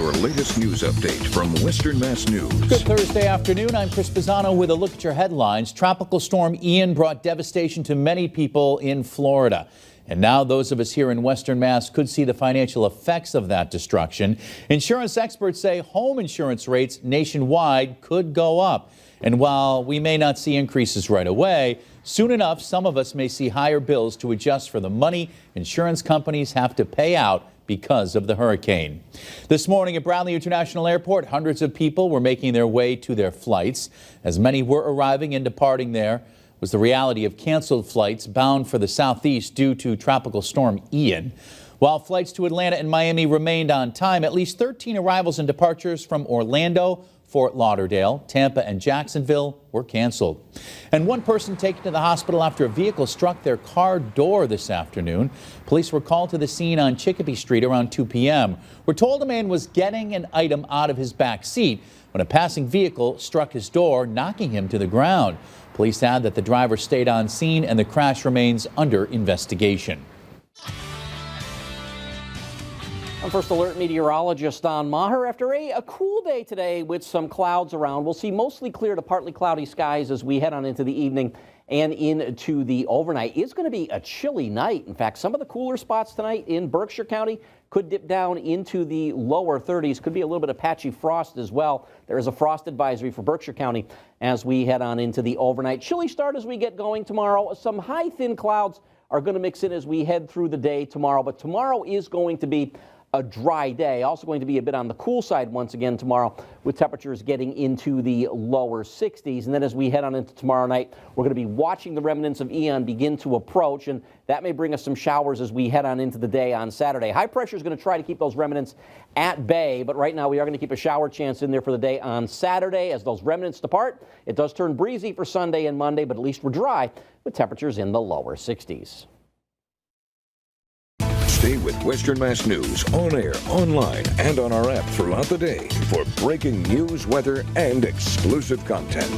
your latest news update from Western Mass News. Good Thursday afternoon. I'm Chris Pisano with a look at your headlines. Tropical storm Ian brought devastation to many people in Florida. And now those of us here in Western Mass could see the financial effects of that destruction. Insurance experts say home insurance rates nationwide could go up. And while we may not see increases right away, soon enough, some of us may see higher bills to adjust for the money insurance companies have to pay out because of the hurricane. This morning at Bradley International Airport, hundreds of people were making their way to their flights. As many were arriving and departing, there was the reality of canceled flights bound for the southeast due to Tropical Storm Ian. While flights to Atlanta and Miami remained on time, at least 13 arrivals and departures from Orlando, Fort Lauderdale, Tampa, and Jacksonville were canceled. And one person taken to the hospital after a vehicle struck their car door this afternoon. Police were called to the scene on Chicopee Street around 2 p.m. We're told a man was getting an item out of his back seat when a passing vehicle struck his door, knocking him to the ground. Police add that the driver stayed on scene and the crash remains under investigation. I'm First Alert meteorologist Don Maher. After a cool day today with some clouds around, we'll see mostly clear to partly cloudy skies as we head on into the evening and into the overnight. It's going to be a chilly night. In fact, some of the cooler spots tonight in Berkshire County could dip down into the lower 30s. Could be a little bit of patchy frost as well. There is a frost advisory for Berkshire County as we head on into the overnight. Chilly start as we get going tomorrow. Some high thin clouds are going to mix in as we head through the day tomorrow, but tomorrow is going to be a dry day. Also going to be a bit on the cool side once again tomorrow, with temperatures getting into the lower 60s. And then as we head on into tomorrow night, we're going to be watching the remnants of Ian begin to approach, and that may bring us some showers as we head on into the day on Saturday. High pressure is going to try to keep those remnants at bay, but right now we are going to keep a shower chance in there for the day on Saturday. As those remnants depart, it does turn breezy for Sunday and Monday, but at least we're dry with temperatures in the lower 60s. Stay with Western Mass News on air, online, and on our app throughout the day for breaking news, weather, and exclusive content.